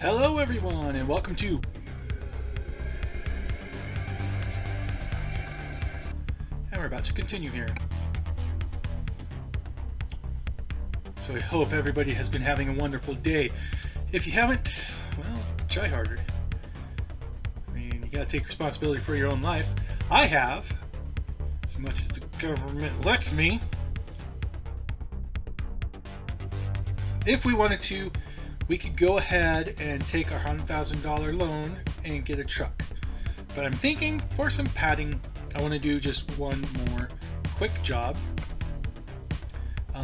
Hello everyone and welcome to and we're about to continue here. So I hope everybody has been having a wonderful day. If you haven't, well, try harder. I mean, you gotta take responsibility for your own life. I have, as much as the government lets me. If we wanted to, we could go ahead and take our $100,000 loan and get a truck. But I'm thinking for some padding, I want to do just one more quick job.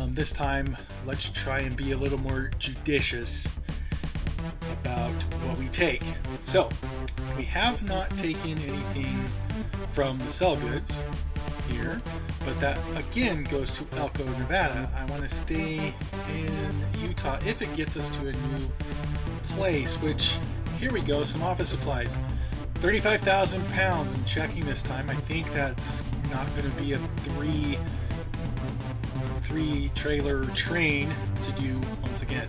This time, let's try and be a little more judicious about what we take. So, we have not taken anything from the sell goods here, but that again goes to Elko, Nevada. I want to stay in Utah if it gets us to a new place, which, here we go, some office supplies. 35,000 pounds. I'm checking this time. I think that's not going to be a three trailer train to do once again.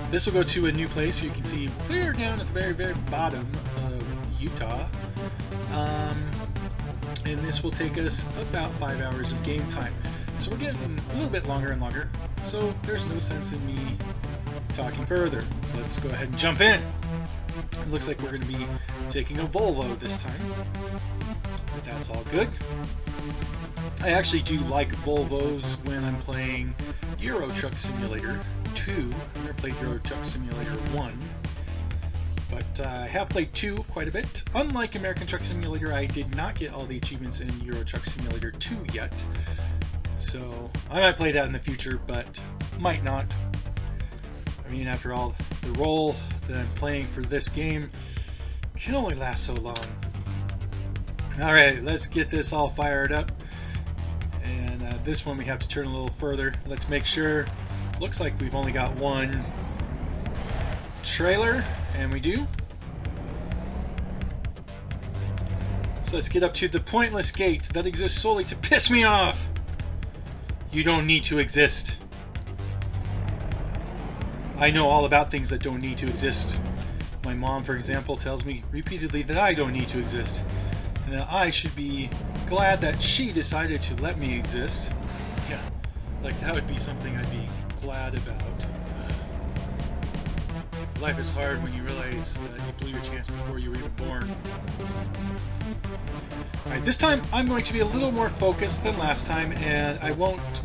This will go to a new place. You can see clear down at the very bottom of Utah. And this will take us about 5 hours of game time. So we're getting a little bit longer and longer. So there's no sense in me talking further. So let's go ahead and jump in. It looks like we're going to be taking a Volvo this time. But that's all good. I actually do like Volvos when I'm playing Euro Truck Simulator 2. I've never played Euro Truck Simulator 1. But I have played 2 quite a bit. Unlike American Truck Simulator, I did not get all the achievements in Euro Truck Simulator 2 yet. So I might play that in the future, but might not. I mean, after all, the role that I'm playing for this game can only last so long. Alright, let's get this all fired up. And this one we have to turn a little further. Let's make sure. Looks like we've only got one trailer, and we do. So let's get up to the pointless gate that exists solely to piss me off. You don't need to exist. I know all about things that don't need to exist. My mom, for example, tells me repeatedly that I don't need to exist, and that I should be glad that she decided to let me exist. Yeah, like that would be something I'd be glad about. Life is hard when you realize that you blew your chance before you were even born. Alright, this time I'm going to be a little more focused than last time, and I won't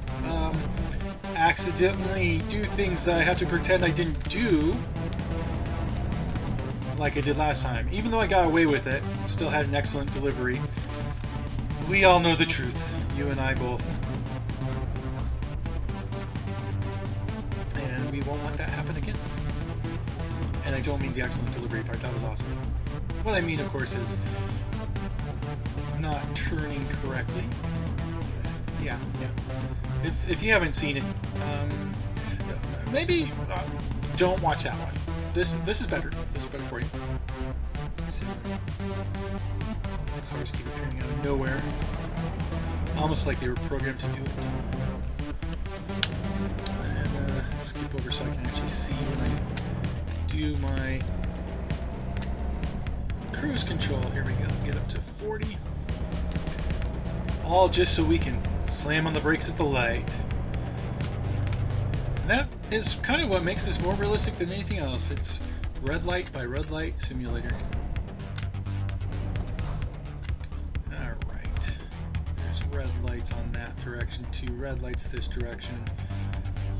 accidentally do things that I have to pretend I didn't do like I did last time. Even though I got away with it, still had an excellent delivery. We all know the truth, you and I both. And we won't let that happen again. And I don't mean the excellent delivery part, that was awesome. What I mean, of course, is not turning correctly. Yeah. If you haven't seen it, maybe don't watch that one. This is better. This is better for you. So, the cars keep appearing out of nowhere, almost like they were programmed to do it. And skip over so I can actually see when I do my cruise control. Here we go. Get up to 40. All just so we can slam on the brakes at the light. And that is kind of what makes this more realistic than anything else. It's red light by red light simulator. Alright. There's red lights on that direction, 2 red lights this direction.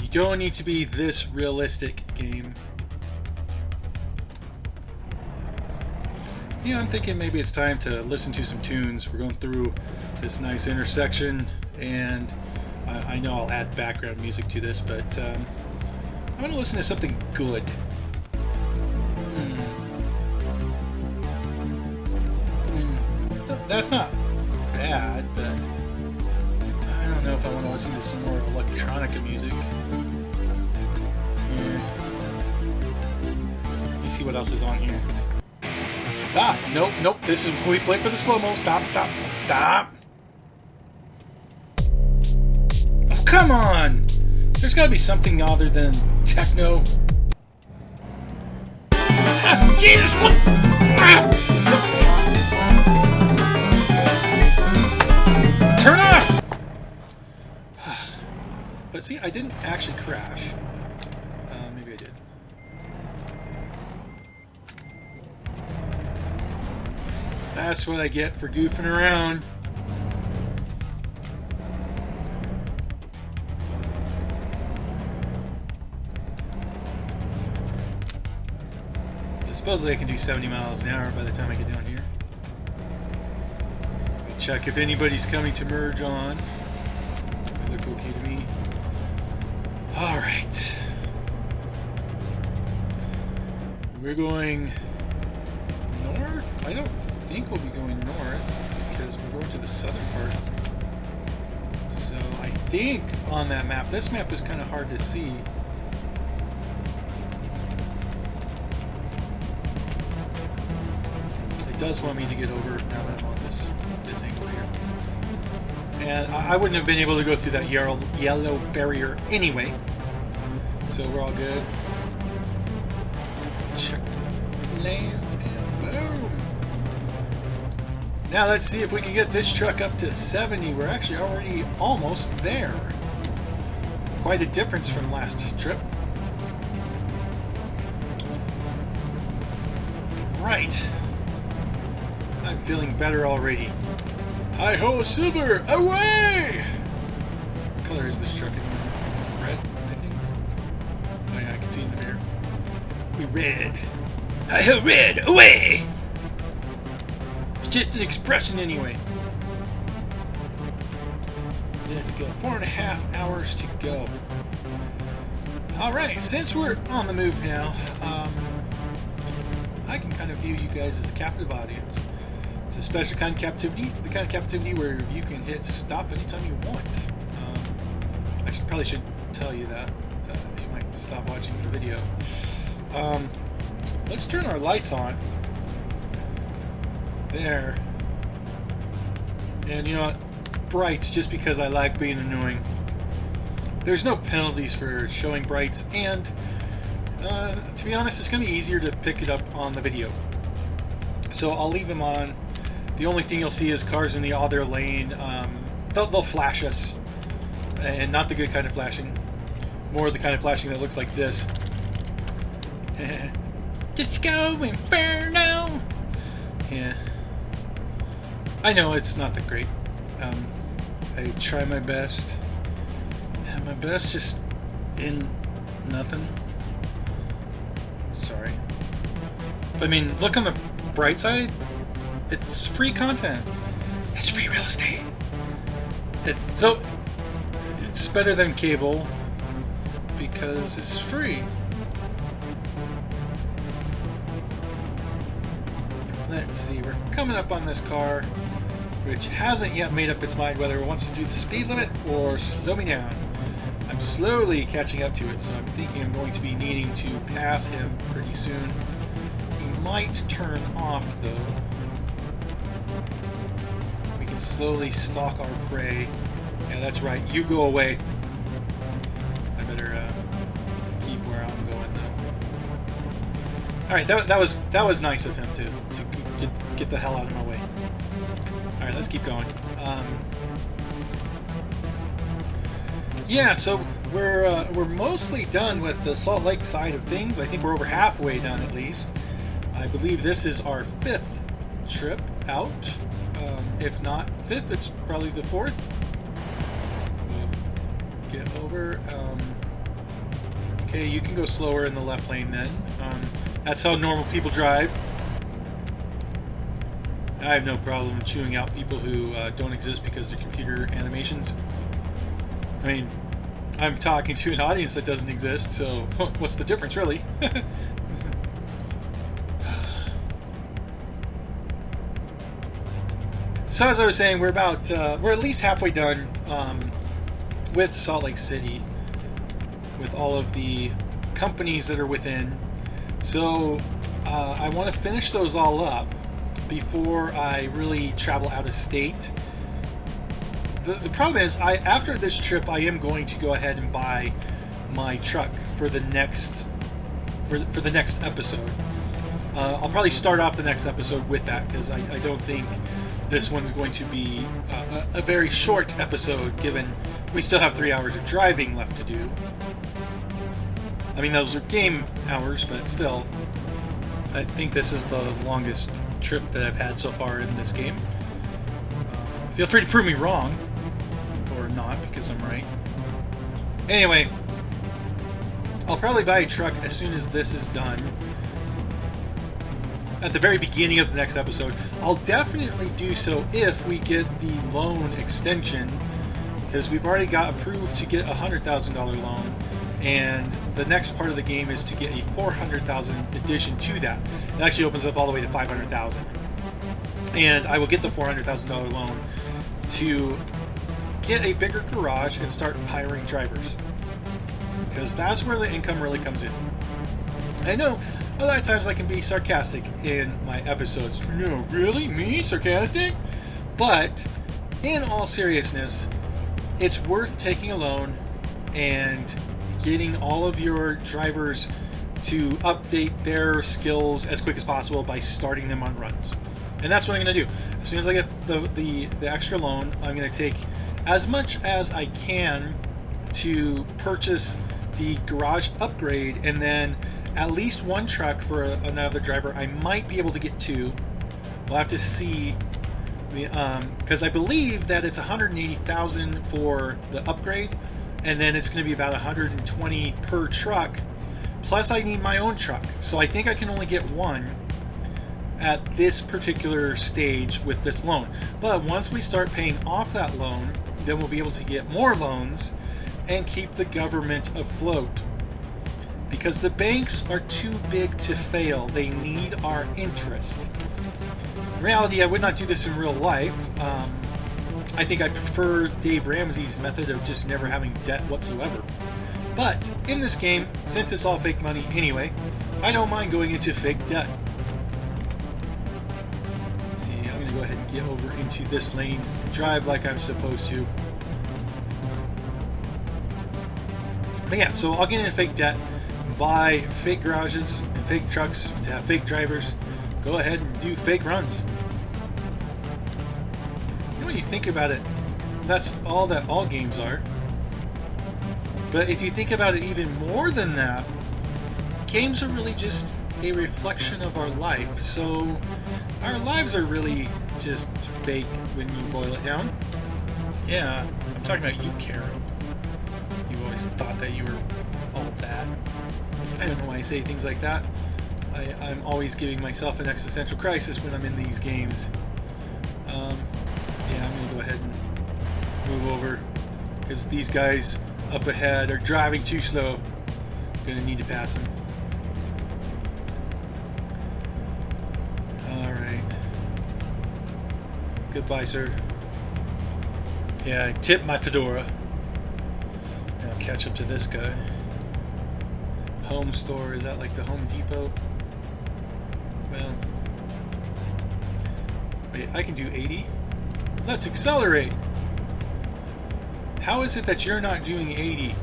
You don't need to be this realistic, game. Yeah, I'm thinking maybe it's time to listen to some tunes. We're going through this nice intersection, and I know I'll add background music to this, but I'm going to listen to something good. That's not bad, but I don't know if I want to listen to some more electronica music. Let me see what else is on here. Ah, nope, this is we play for the slow-mo. Stop. Oh, come on! There's gotta be something other than techno. Jesus, what? Turn off! But see, I didn't actually crash. Maybe I did. That's what I get for goofing around. Supposedly I can do 70 miles an hour by the time I get down here. We'll check if anybody's coming to merge on. They look okay to me. Alright. We're going north? I don't think we'll be going north because we're going to the southern part. So I think on that map, this map is kind of hard to see. It does want me to get over now that I'm on this angle here. And I wouldn't have been able to go through that yellow barrier anyway. So we're all good. Check lanes and boom. Now let's see if we can get this truck up to 70. We're actually already almost there. Quite a difference from last trip. Right. I'm feeling better already. Hi-ho, Silver! Away! What color is this truck in? Red, I think? Oh yeah, I can see in the mirror. We red. Hi-ho, red! Away! It's just an expression anyway. Let's go. 4.5 hours to go. Alright, since we're on the move now, I can kind of view you guys as a captive audience. It's a special kind of captivity, the kind of captivity where you can hit stop anytime you want. I probably should tell you that. You might stop watching the video. Let's turn our lights on. There. And you know what? Brights, just because I like being annoying. There's no penalties for showing brights, and to be honest, it's going to be easier to pick it up on the video. So I'll leave them on. The only thing you'll see is cars in the other lane. They'll flash us, and not the good kind of flashing. More the kind of flashing that looks like this. Disco Inferno! Yeah. I know it's not that great. I try my best. And my best just in nothing. Sorry. But I mean, look on the bright side. It's free content. It's free real estate. It's better than cable because it's free. Let's see, we're coming up on this car, which hasn't yet made up its mind whether it wants to do the speed limit or slow me down. I'm slowly catching up to it, so I'm thinking I'm going to be needing to pass him pretty soon. He might turn off, though. We can slowly stalk our prey. Yeah, that's right. You go away. I better keep where I'm going, though. All right, that was nice of him to get the hell out of my way. All right, let's keep going. Yeah, so we're mostly done with the Salt Lake side of things. I think we're over halfway done at least. I believe this is our 5th trip out. If not 5th, it's probably the 4th. We'll get over. Okay, you can go slower in the left lane then. That's how normal people drive. I have no problem chewing out people who don't exist because they're computer animations. I mean, I'm talking to an audience that doesn't exist, so what's the difference, really? So as I was saying, we're at least halfway done with Salt Lake City, with all of the companies that are within. So I want to finish those all up before I really travel out of state. The problem is, after this trip, I am going to go ahead and buy my truck for the next episode. I'll probably start off the next episode with that, because I don't think this one's going to be a very short episode, given we still have 3 hours of driving left to do. I mean, those are game hours, but still, I think this is the longest trip that I've had so far in this game. Feel free to prove me wrong, or not, because I'm right. Anyway, I'll probably buy a truck as soon as this is done. At the very beginning of the next episode. I'll definitely do so if we get the loan extension, because we've already got approved to get a $100,000 loan, and the next part of the game is to get a $400,000 addition to that. It actually opens up all the way to $500,000, and I will get the $400,000 loan to get a bigger garage and start hiring drivers, because that's where the income really comes in. I know a lot of times I can be sarcastic in my episodes. No, really? Me? Sarcastic? But in all seriousness, it's worth taking a loan and getting all of your drivers to update their skills as quick as possible by starting them on runs. And that's what I'm going to do. As soon as I get the extra loan, I'm going to take as much as I can to purchase the garage upgrade, and then at least one truck for another driver. I might be able to get 2. We'll have to see, because I believe that it's $180,000 for the upgrade, and then it's going to be about $120 per truck. Plus, I need my own truck, so I think I can only get 1 at this particular stage with this loan. But once we start paying off that loan, then we'll be able to get more loans and keep the government afloat. Because the banks are too big to fail. They need our interest. In reality, I would not do this in real life. I think I prefer Dave Ramsey's method of just never having debt whatsoever. But in this game, since it's all fake money anyway, I don't mind going into fake debt. Let's see, I'm going to go ahead and get over into this lane and drive like I'm supposed to. But yeah, so I'll get into fake debt, buy fake garages and fake trucks to have fake drivers, go ahead and do fake runs. You know, when you think about it, that's all that all games are. But if you think about it even more than that, games are really just a reflection of our life. So our lives are really just fake when you boil it down. Yeah, I'm talking about you, Karen. You always thought that you were all that. I don't know why I say things like that. I'm always giving myself an existential crisis when I'm in these games. Yeah, I'm going to go ahead and move over, because these guys up ahead are driving too slow. I'm going to need to pass them. Alright. Goodbye, sir. Yeah, I tipped my fedora. I'll catch up to this guy. Home store, is that like the Home Depot? Well, wait, I can do 80? Let's accelerate! How is it that you're not doing 80?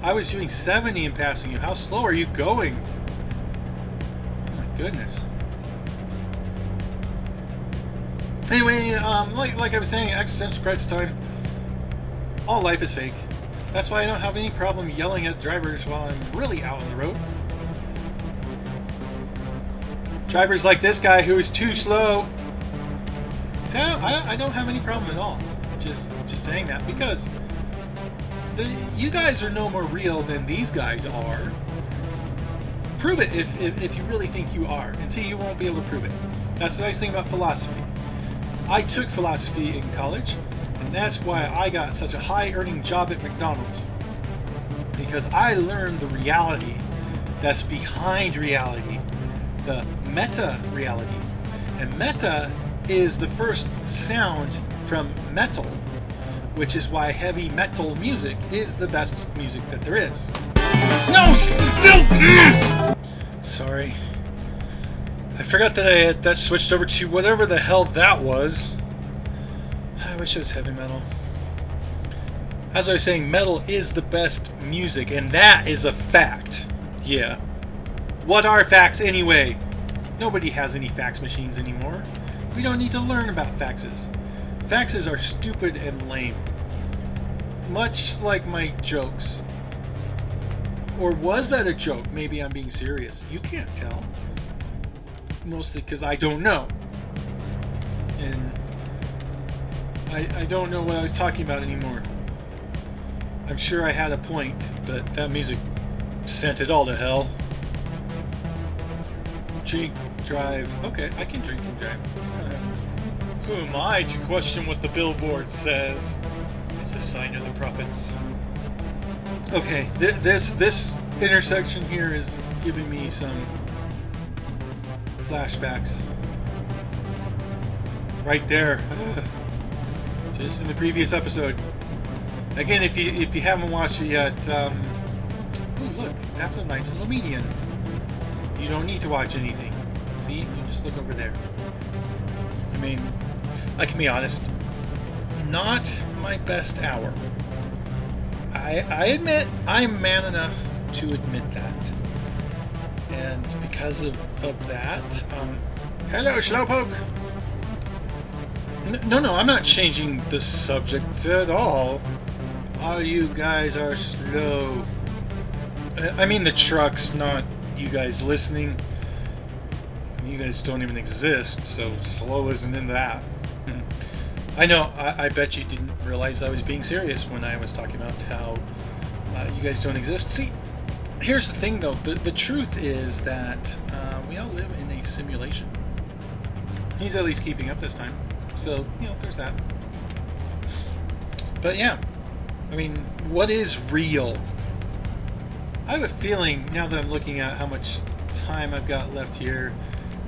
I was doing 70 and passing you. How slow are you going? Oh my goodness. Anyway, like I was saying, existential crisis time. All life is fake. That's why I don't have any problem yelling at drivers while I'm really out on the road. Drivers like this guy who is too slow. So I don't have any problem at all. Just saying that, because you guys are no more real than these guys are. Prove it if you really think you are, and see, you won't be able to prove it. That's the nice thing about philosophy. I took philosophy in college, and that's why I got such a high-earning job at McDonald's. Because I learned the reality that's behind reality, the meta-reality. And meta is the first sound from metal, which is why heavy metal music is the best music that there is. No, still. Sorry. I forgot that I had that switched over to whatever the hell that was. I wish it was heavy metal. As I was saying, metal is the best music, and that is a fact. Yeah. What are facts anyway? Nobody has any fax machines anymore. We don't need to learn about faxes. Faxes are stupid and lame. Much like my jokes. Or was that a joke? Maybe I'm being serious. You can't tell. Mostly because I don't know. And I don't know what I was talking about anymore. I'm sure I had a point, but that music sent it all to hell. Drink, drive. Okay, I can drink and drive. Who am I to question what the billboard says? It's the sign of the prophets. Okay, this intersection here is giving me some flashbacks. Right there. Just in the previous episode. Again, if you haven't watched it yet, ooh, look, that's a nice little median. You don't need to watch anything. See, you just look over there. I mean, I can be honest, not my best hour. I admit, I'm man enough to admit that. And because of that, hello, Slowpoke! No, I'm not changing the subject at all. All you guys are slow. I mean the trucks, not you guys listening. You guys don't even exist, so slow isn't in that. I know, I bet you didn't realize I was being serious when I was talking about how you guys don't exist. See, here's the thing though, the truth is that we all live in a simulation. He's at least keeping up this time, so, you know, there's that. But yeah, I mean, what is real? I have a feeling, now that I'm looking at how much time I've got left here,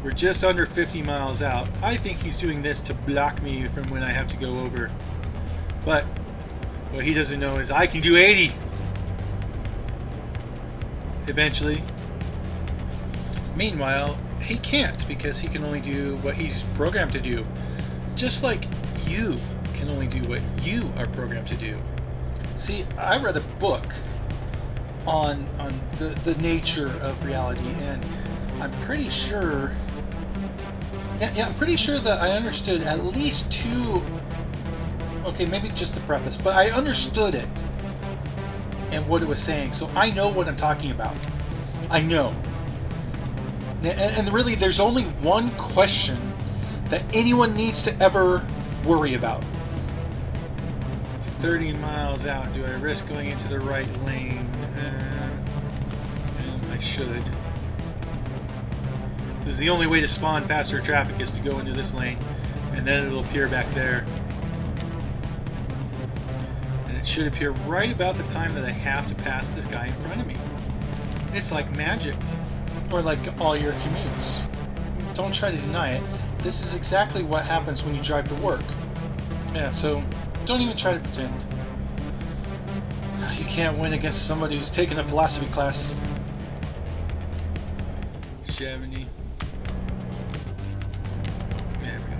we're just under 50 miles out. I think he's doing this to block me from when I have to go over. But what he doesn't know is I can do 80 eventually. Meanwhile, he can't because he can only do what he's programmed to do. Just like you can only do what you are programmed to do. See, I read a book on the nature of reality, and I'm pretty sure I'm pretty sure that I understood at least two, okay, maybe just the preface, but I understood it and what it was saying, so I know what I'm talking about. I know. And really, there's only one question that anyone needs to ever worry about. 30 miles out, do I risk going into the right lane? I should. This is the only way to spawn faster traffic is to go into this lane, and then it'll appear back there. And it should appear right about the time that I have to pass this guy in front of me. It's like magic, or like all your commutes. Don't try to deny it. This is exactly what happens when you drive to work. Yeah, so don't even try to pretend. You can't win against somebody who's taken a philosophy class. 70. There we go.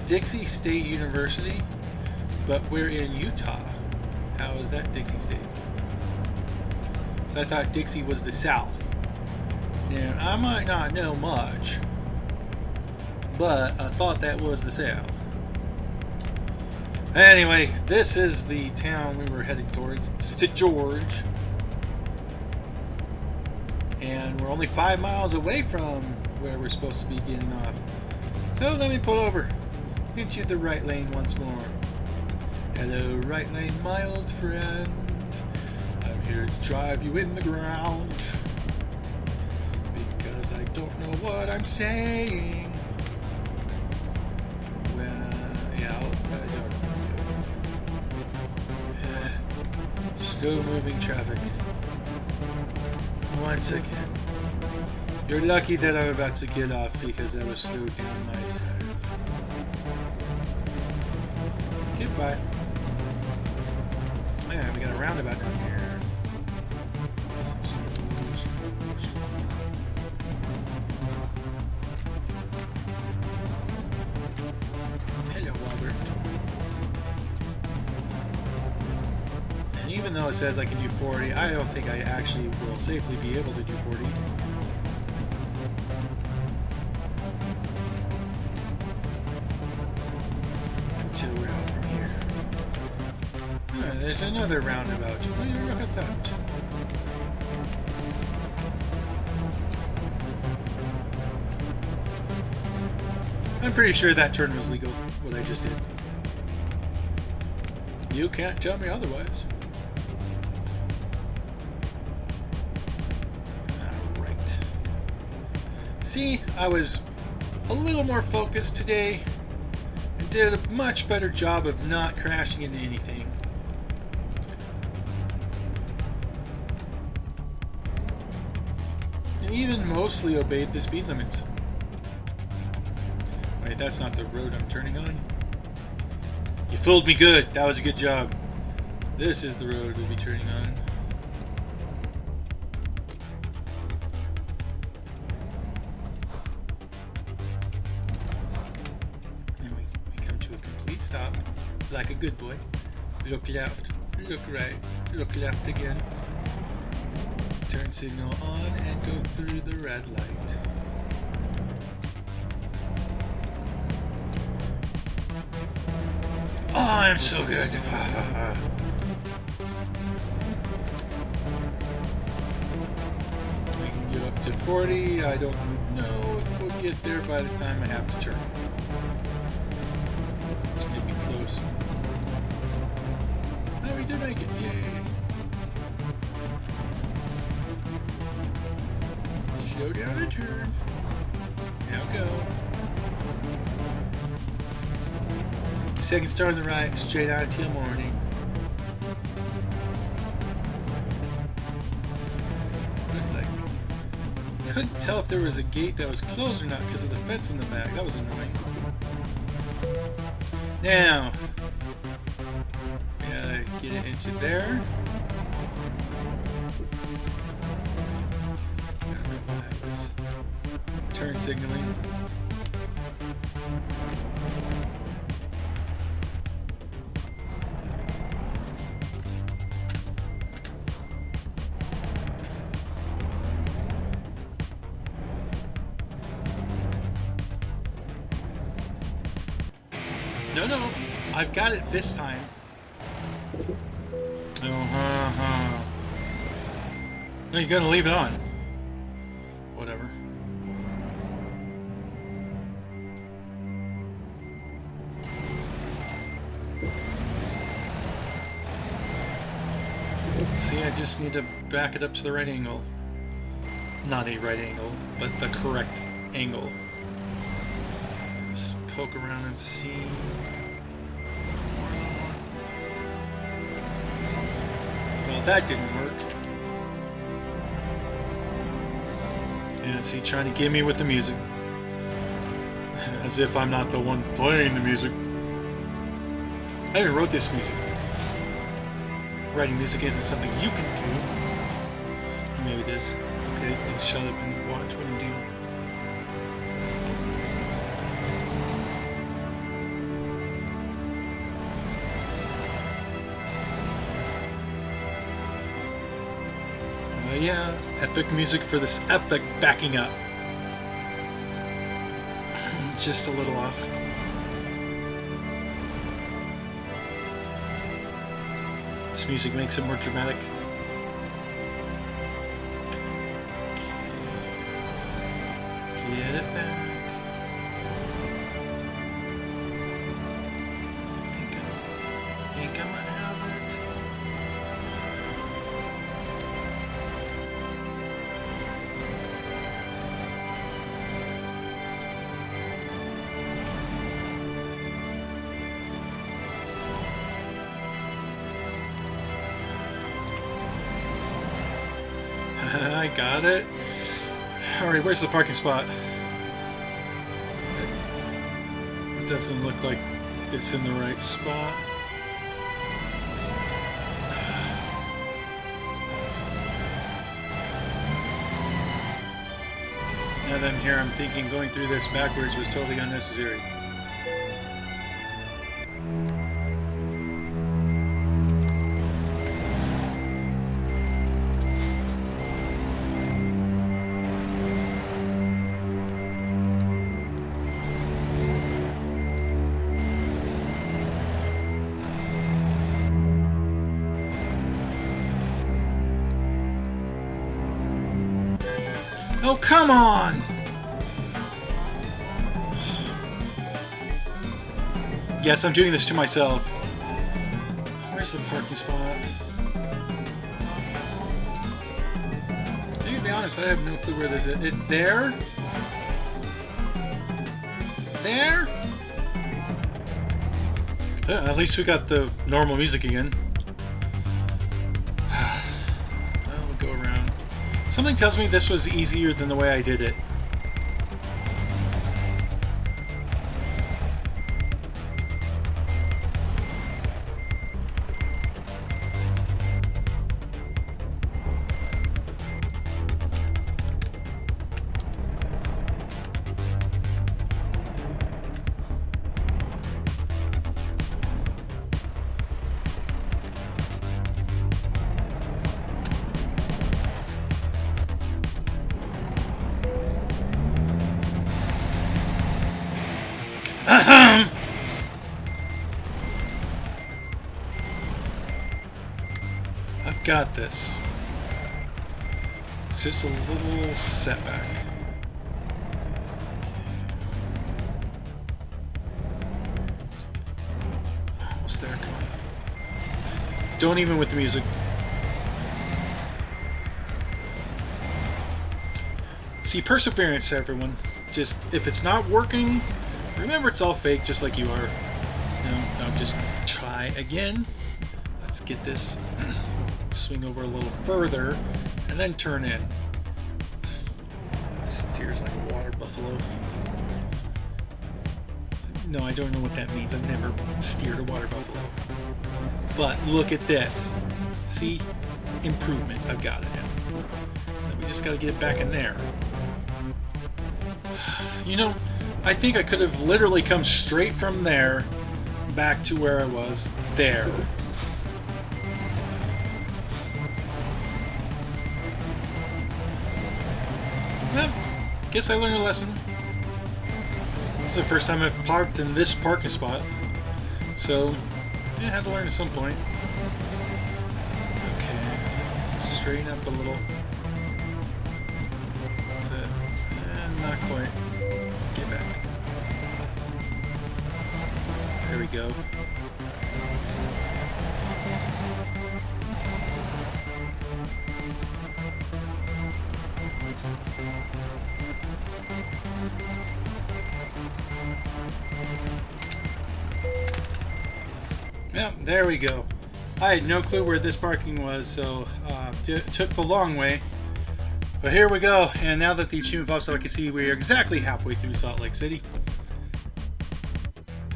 Dixie State University, but we're in Utah. How is that Dixie State? So I thought Dixie was the South. Now, I might not know much, but I thought that was the South. Anyway, this is the town we were heading towards. It's St. George. And we're only 5 miles away from where we're supposed to be getting off. So let me pull over into the right lane once more. Hello, right lane, my old friend. I'm here to drive you in the ground. Because I don't know what I'm saying. Well, yeah, I don't know. Slow moving traffic. Once again. You're lucky that I'm about to get off because I was slowed down myself. Goodbye. Yeah, we got a roundabout down here. Hello, Robert. And even though it says I can do 40, I don't think I actually will safely be able to do 40. Until we're out from here. There's another roundabout. Look at that. I'm pretty sure that turn was legal, what I just did. You can't tell me otherwise. Alright. See, I was a little more focused today and did a much better job of not crashing into anything. And even mostly obeyed the speed limits. Wait, that's not the road I'm turning on. You fooled me good. That was a good job. This is the road we'll be turning on. And we come to a complete stop. Like a good boy. Look left. Look right. Look left again. Turn signal on and go through the red light. Oh, I'm so good. We can get up to 40. I don't know if we'll get there by the time I have to turn. It's going to be close. Oh, we did make it. Yay. Slow down and turn. Now go. Second star on the right, straight on till morning. Looks like couldn't tell if there was a gate that was closed or not because of the fence in the back. That was annoying. Now, gotta get it into there. I don't know why I was turn signaling. No, I've got it this time. No, you're gonna leave it on. Whatever. See, I just need to back it up to the right angle. Not a right angle, but the correct angle. Just poke around and see. Well, that didn't work. Yeah, see, trying to get me with the music. As if I'm not the one playing the music. I even wrote this music. Writing music isn't something you can do. Maybe it is. Okay, I'll shut up and watch what I'm doing. Yeah, epic music for this epic backing up. It's just a little off. This music makes it more dramatic. Get it back. I think I might have it. I got it. Alright, where's the parking spot? It doesn't look like it's in the right spot. Now that I'm here, I'm thinking going through this backwards was totally unnecessary. Oh, come on! Yes, I'm doing this to myself. Where's the parking spot? To be honest, I have no clue where this is. It there? There? At least we got the normal music again. Well, we'll go around. Something tells me this was easier than the way I did it. I've got this. It's just a little setback. Almost there, come on. Don't even with the music. See, perseverance, everyone. Just, if it's not working, remember it's all fake, just like you are. No, just try again. Let's get this, swing over a little further, and then turn in. Steers like a water buffalo. No, I don't know what that means. I've never steered a water buffalo. But look at this. See? Improvement. I've got it now. We just gotta get it back in there. You know, I think I could have literally come straight from there back to where I was there. Well, guess I learned a lesson. This is the first time I've parked in this parking spot. So, yeah, I had to learn at some point. Okay, straighten up a little. That's it. And not quite. Get back. There we go. Yeah, there we go. I had no clue where this parking was, so took the long way. But here we go, and now that the achievement pops up, I can see we're exactly halfway through Salt Lake City.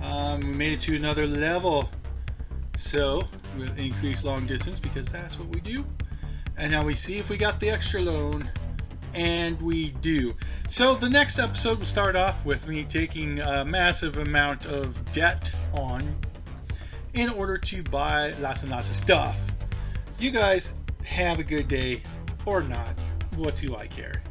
We made it to another level. So, we'll increase long distance because that's what we do. And now we see if we got the extra loan. And we do. So the next episode will start off with me taking a massive amount of debt on in order to buy lots and lots of stuff. You guys have a good day, or not. What do I care?